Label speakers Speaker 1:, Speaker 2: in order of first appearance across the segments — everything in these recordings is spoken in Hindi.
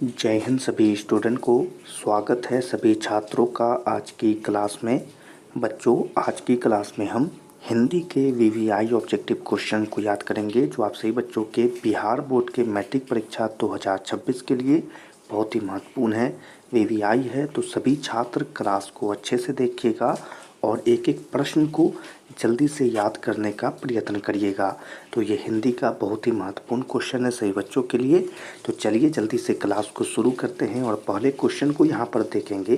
Speaker 1: जय हिंद सभी स्टूडेंट को। स्वागत है सभी छात्रों का आज की क्लास में। बच्चों, आज की क्लास में हम हिंदी के वीवीआई ऑब्जेक्टिव क्वेश्चन को याद करेंगे जो आप सभी बच्चों के बिहार बोर्ड के मैट्रिक परीक्षा 2026 के लिए बहुत ही महत्वपूर्ण है। वीवीआई है तो सभी छात्र क्लास को अच्छे से देखिएगा और एक एक प्रश्न को जल्दी से याद करने का प्रयत्न करिएगा। तो ये हिंदी का बहुत ही महत्वपूर्ण क्वेश्चन है सभी बच्चों के लिए। तो चलिए जल्दी से क्लास को शुरू करते हैं और पहले क्वेश्चन को यहाँ पर देखेंगे।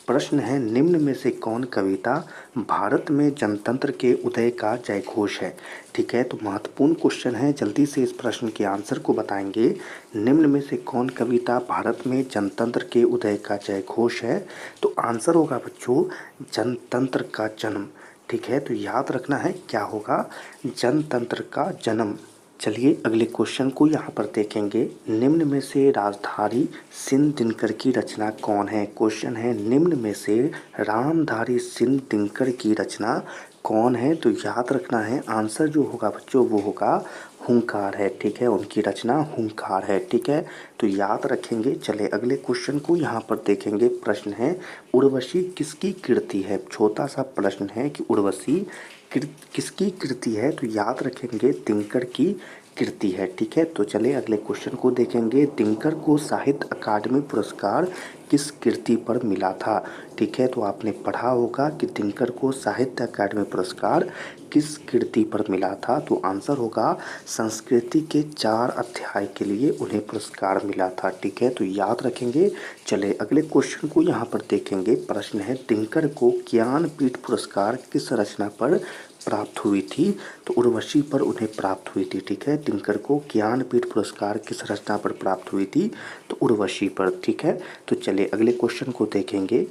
Speaker 1: प्रश्न है, निम्न में से कौन कविता भारत में जनतंत्र के उदय का जयघोष है। ठीक है, तो महत्वपूर्ण क्वेश्चन है, जल्दी से इस प्रश्न के आंसर को बताएंगे। निम्न में से कौन कविता भारत में जनतंत्र के उदय का जयघोष है। तो आंसर होगा बच्चों जनतंत्र का जन्म। ठीक है, तो याद रखना है क्या होगा, जनतंत्र का जन्म। चलिए अगले क्वेश्चन को यहाँ पर देखेंगे। निम्न में से रामधारी सिंह दिनकर की रचना कौन है। क्वेश्चन है, निम्न में से रामधारी सिंह दिनकर की रचना कौन है। तो याद रखना है आंसर जो होगा बच्चों वो होगा हुंकार है। ठीक है, उनकी रचना हुंकार है। ठीक है, तो याद रखेंगे। चले अगले क्वेश्चन को यहाँ पर देखेंगे। प्रश्न है, उर्वशी किसकी कृति है। छोटा सा प्रश्न है कि उर्वशी किसकी कृति है। तो याद रखेंगे दिनकर की कृति है। ठीक है, तो चले अगले क्वेश्चन को देखेंगे। दिनकर को साहित्य अकादमी पुरस्कार किस कृति पर मिला था। ठीक है, तो आपने पढ़ा होगा कि दिनकर को साहित्य अकादमी पुरस्कार किस कृति पर मिला था। तो आंसर होगा संस्कृति के 4 अध्याय के लिए उन्हें पुरस्कार मिला था। ठीक है, तो याद रखेंगे। चले अगले क्वेश्चन को यहाँ पर देखेंगे। प्रश्न है, दिनकर को ज्ञानपीठ पुरस्कार किस रचना पर प्राप्त हुई थी। तो उर्वशी पर उन्हें प्राप्त हुई थी। ठीक है, दिनकर को ज्ञानपीठ पुरस्कार किस रचना पर प्राप्त हुई थी। तो उर्वशी पर। ठीक है, तो चलिए अगले क्वेश्चन को देखेंगे।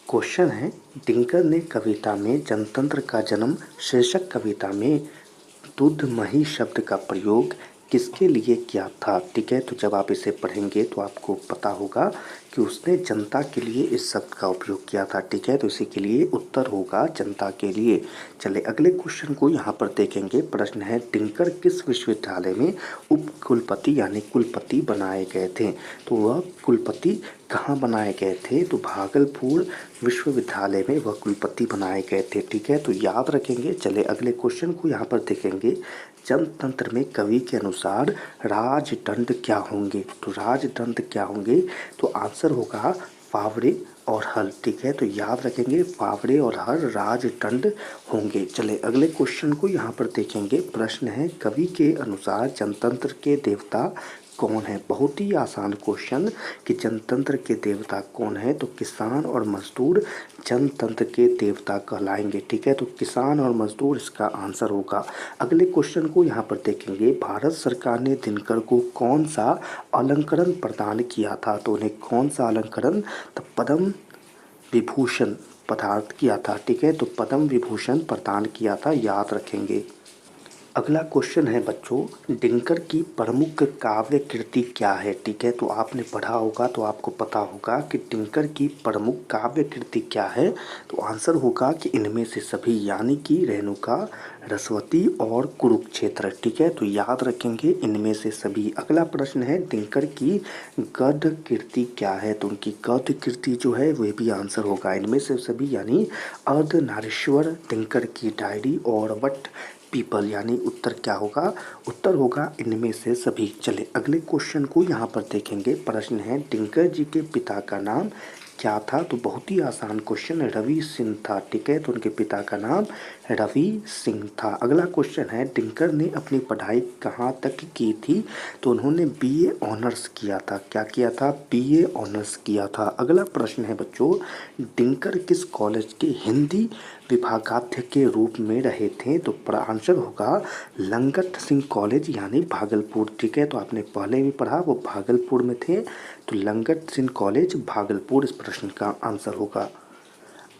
Speaker 1: क्वेश्चन है, दिनकर ने कविता में जनतंत्र का जन्म शीर्षक कविता में दूधमही शब्द का प्रयोग किसके लिए किया था। ठीक है, तो जब आप इसे पढ़ेंगे तो आपको पता होगा कि उसने जनता के लिए इस शब्द का उपयोग किया था। ठीक है, तो इसी के लिए उत्तर होगा जनता के लिए। चले अगले क्वेश्चन को यहाँ पर देखेंगे। प्रश्न है, दिनकर किस विश्वविद्यालय में उप कुलपति यानी कुलपति बनाए गए थे। तो वह कुलपति कहाँ बनाए गए थे। तो भागलपुर विश्वविद्यालय में वह कुलपति बनाए गए थे। ठीक है, तो याद रखेंगे। चले अगले क्वेश्चन को यहाँ पर देखेंगे। जनतंत्र में कवि के अनुसार राजदंड क्या होंगे। तो राजदंड क्या होंगे। तो आंसर होगा फावड़े और हल। ठीक है, तो याद रखेंगे फावड़े और हल राजदंड होंगे। चले अगले क्वेश्चन को यहाँ पर देखेंगे। प्रश्न है, कवि के अनुसार जनतंत्र के देवता कौन है। बहुत ही आसान क्वेश्चन कि जनतंत्र के देवता कौन है। तो किसान और मजदूर जनतंत्र के देवता कहलाएंगे। ठीक है, तो किसान और मजदूर इसका आंसर होगा। अगले क्वेश्चन को यहाँ पर देखेंगे। भारत सरकार ने दिनकर को कौन सा अलंकरण प्रदान किया था। तो उन्हें कौन सा अलंकरण, तो पद्म विभूषण पदार्थ किया था। ठीक है, तो पद्म विभूषण प्रदान किया था, याद रखेंगे। अगला क्वेश्चन है बच्चों, दिनकर की प्रमुख काव्य कृति क्या है। ठीक है, तो आपने पढ़ा होगा तो आपको पता होगा कि दिनकर की प्रमुख काव्य कृति क्या है। तो आंसर होगा कि इनमें से सभी यानी कि रेणुका, रसवती और कुरुक्षेत्र। ठीक है, तो याद रखेंगे इनमें से सभी। अगला प्रश्न है, दिनकर की गद्य कृति क्या है। तो उनकी गद्य कृति जो है वह भी आंसर होगा इनमें से सभी यानी अर्धनारीश्वर, दिनकर की डायरी और वट पीपल, यानी उत्तर क्या होगा, उत्तर होगा इनमें से सभी। चले अगले क्वेश्चन को यहाँ पर देखेंगे। प्रश्न है, दिनकर जी के पिता का नाम क्या था। तो बहुत ही आसान क्वेश्चन, रवि सिंह था। ठीक है, तो उनके पिता का नाम रवि सिंह था। अगला क्वेश्चन है, दिनकर ने अपनी पढ़ाई कहाँ तक की थी। तो उन्होंने बीए ऑनर्स किया था। क्या किया था, बीए ऑनर्स किया था। अगला प्रश्न है बच्चों, दिनकर किस कॉलेज के हिंदी विभागाध्यक्ष के रूप में रहे थे। तो आंसर होगा लंगट सिंह कॉलेज यानी भागलपुर। ठीक है, तो आपने पहले भी पढ़ा वो भागलपुर में थे। तो लंगट सिंह कॉलेज भागलपुर इस प्रश्न का आंसर होगा।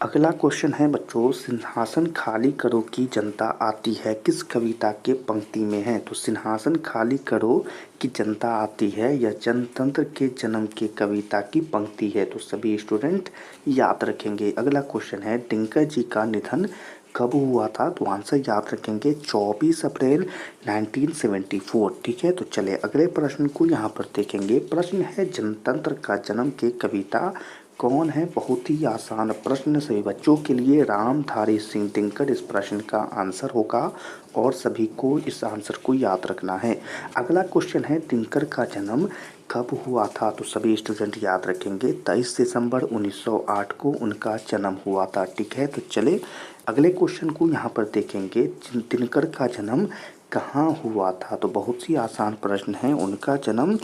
Speaker 1: अगला क्वेश्चन है बच्चों, सिंहासन खाली करो की जनता आती है किस कविता के पंक्ति में है। तो सिंहासन खाली करो की जनता आती है यह जनतंत्र के जन्म के कविता की पंक्ति है। तो सभी स्टूडेंट याद रखेंगे। अगला क्वेश्चन है, दिनकर जी का निधन कब हुआ था? तो आंसर याद रखेंगे 24 अप्रैल 1974। ठीक है, तो चले अगले प्रश्न को यहाँ पर देखेंगे। प्रश्न है जनतंत्र का जन्म के कविता कौन है? बहुत ही आसान प्रश्न सभी बच्चों के लिए। रामधारी सिंह दिनकर इस प्रश्न का आंसर होगा और सभी को इस आंसर को याद रखना है। अगला क्वेश्चन है दिनकर का जन्म कब हुआ था? तो सभी स्टूडेंट याद रखेंगे 23 दिसंबर 1908 को उनका जन्म हुआ था। ठीक है, तो चले अगले क्वेश्चन को यहाँ पर देखेंगे। दिनकर का जन्म कहाँ हुआ था? तो बहुत ही आसान प्रश्न है। उनका जन्म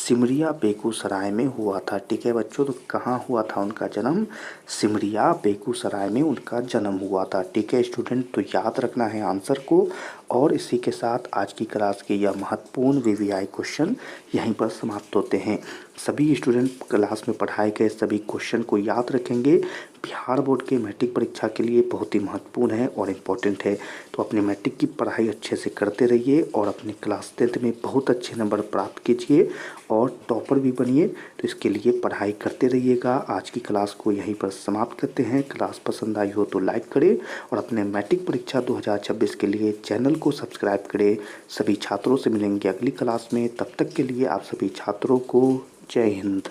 Speaker 1: सिमरिया बेगूसराय में हुआ था। ठीक है बच्चों, तो कहाँ हुआ था उनका जन्म? सिमरिया बेगूसराय में उनका जन्म हुआ था। ठीक है स्टूडेंट, तो याद रखना है आंसर को। और इसी के साथ आज की क्लास के यह महत्वपूर्ण वीवीआई क्वेश्चन यहीं पर समाप्त होते हैं। सभी स्टूडेंट क्लास में पढ़ाए गए सभी क्वेश्चन को याद रखेंगे। बिहार बोर्ड के मैट्रिक परीक्षा के लिए बहुत ही महत्वपूर्ण है और इम्पोर्टेंट है। तो अपने मैट्रिक की पढ़ाई अच्छे से करते रहिए और अपने क्लास 10th में बहुत अच्छे नंबर प्राप्त कीजिए और टॉपर भी बनिए। तो इसके लिए पढ़ाई करते रहिएगा। आज की क्लास को यहीं पर समाप्त करते हैं। क्लास पसंद आई हो तो लाइक करें और अपने मैट्रिक परीक्षा 2026 के लिए चैनल को सब्सक्राइब करें। सभी छात्रों से मिलेंगे अगली क्लास में। तब तक के लिए आप सभी छात्रों को जय हिंद।